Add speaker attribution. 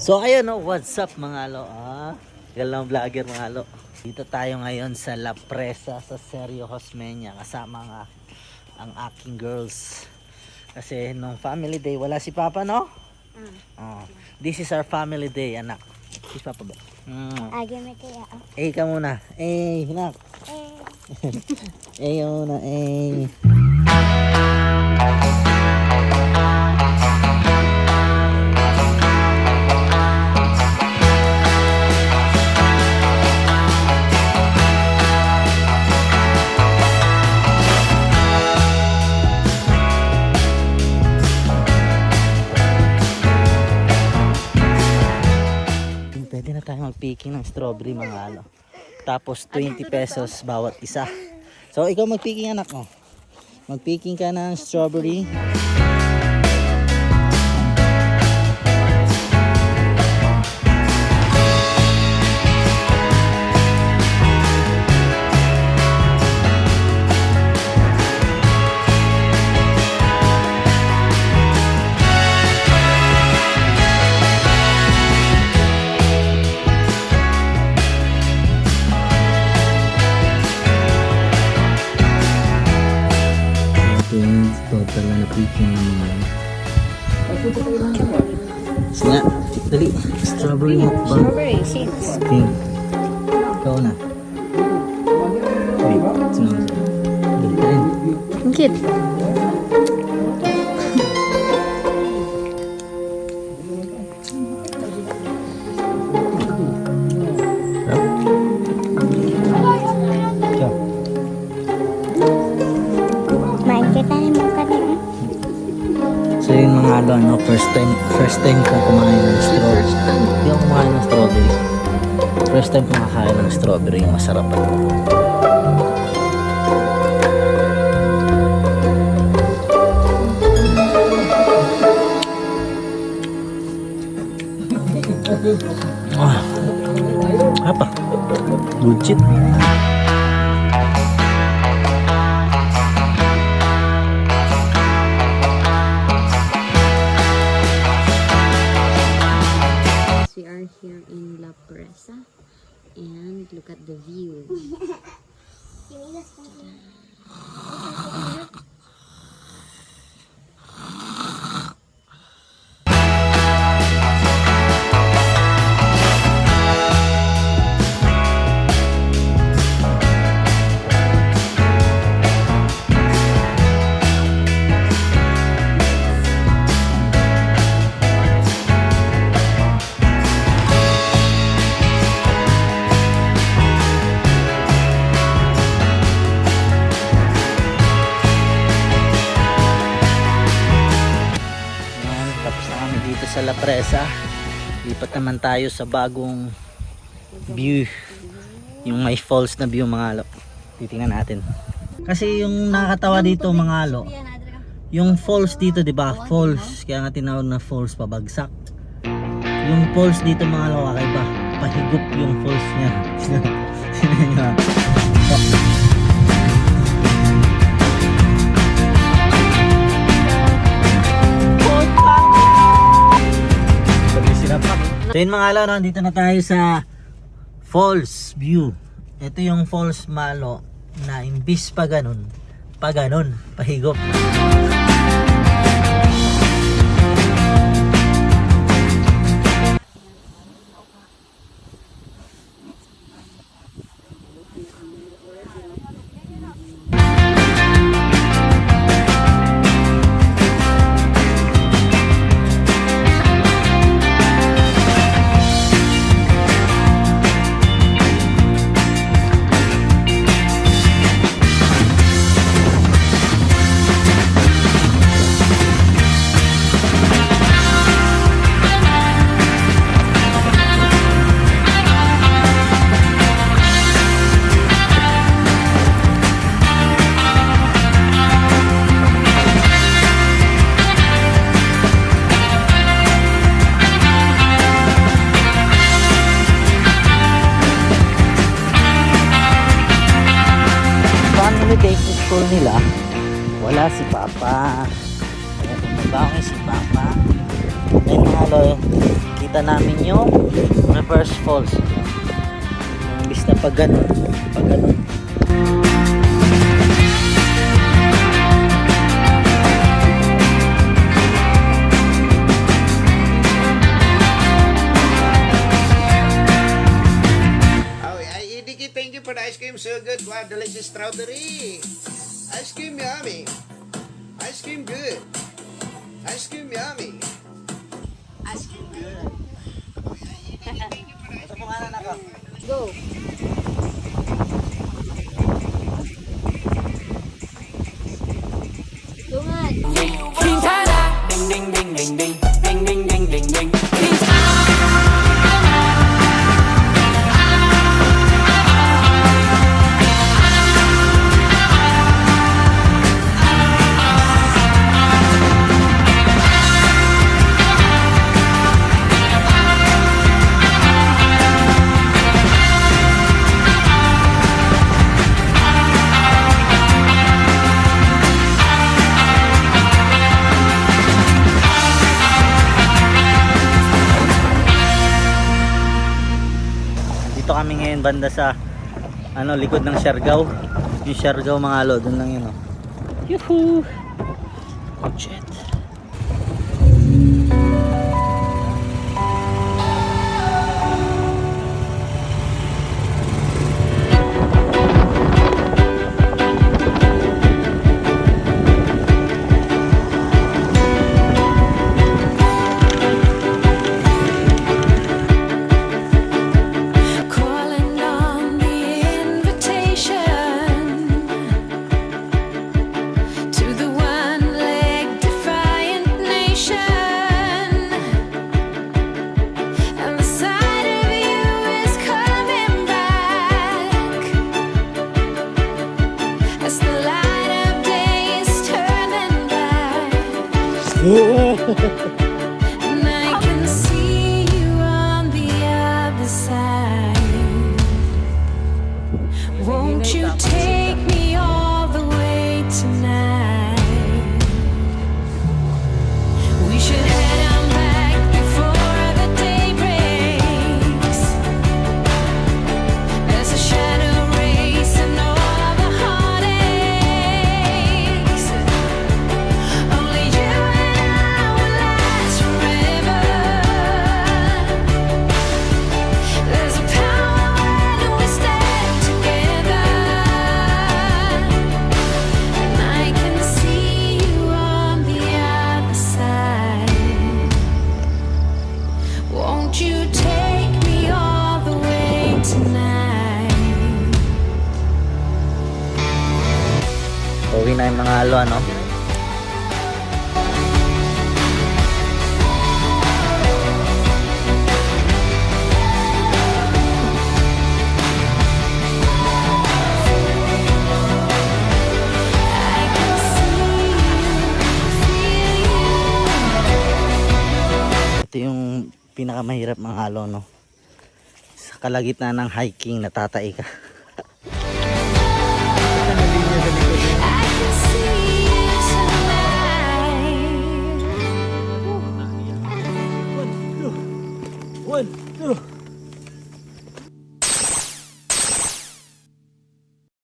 Speaker 1: So ayun, no, what's up mga lo? Galang vlogger mga lo. Dito tayo ngayon sa La Presa sa Sergio Josmeña kasama ang aking girls. Kasi nung family day wala si Papa, no? This is our family day, anak. Si Papa ba?
Speaker 2: Agame kaya.
Speaker 1: Ka muna. Anak. Ka muna. Pwede na tayo mag-picking ng strawberry mga ano. Tapos 20 pesos bawat isa. So ikaw mag-picking anak mo. Mag-picking ka ng strawberry. Total na picking ng mga nga, dali, strawberry mukbang.
Speaker 2: Strawberry seeds.
Speaker 1: Pink. Ikaw na. Wait, sunod. Gilitain.
Speaker 2: Cute.
Speaker 1: So yung mga ano, first time kong kumain ng strawberry. Hindi ako kumain ng strawberry. First time kong kakain ng strawberry, yung masarap. Apa? Buncit.
Speaker 2: Here in La Presa, and look at the view. Dito sa La Presa, lipat naman tayo sa bagong view, yung may falls na view mga lo. Titingnan natin kasi yung nakakatawa dito mga lo, yung falls dito, di ba? Falls, kaya nga tinawag na falls pabagsak. Yung falls dito mga lo, kakaiba, pahigop yung falls niya. So yun mga laro, dito na tayo sa falls view. Ito yung falls malo na imbis pa ganun, pahigop. School nila wala si Papa, kaya bumaba si Papa. Then halo, kita Nakita namin yung reverse falls. Yung bis na pag ganun. Pag ganun.
Speaker 3: Oh, ay, Idiki, thank you for the ice cream. So good. Wow, delicious strawberry. Ice cream yummy. Ice cream good. Ice cream yummy. Ice cream good.
Speaker 2: Sa pangalan ako.
Speaker 4: Go. Tungan.
Speaker 5: King Tana, ding ding ding ding ding, ding ding ding ding ding. King
Speaker 2: Dito kami ngayon banda sa likod ng Siargao. Yung Siargao mga alo, doon lang yun oh. Yuhu! Oh shit.
Speaker 5: calling on the invitation to the one-leg defiant nation, and the sight of you is coming back as the light of day is turning back. And I can see you on the other side. Won't you take me all the way tonight? We should head on back before the day breaks. There's a shadow race and all the heartaches. Only you and I will last forever. There's a power when we stand together, and I can see you on the other side. Won't you take me all the way tonight?
Speaker 2: Uwi na yung mga alo ano.
Speaker 5: I can see you, feel you.
Speaker 2: Ito yung pinakamahirap mga alo no. Sa kalagitnaan ng hiking natatay ka.
Speaker 5: I can see you tonight.
Speaker 2: One.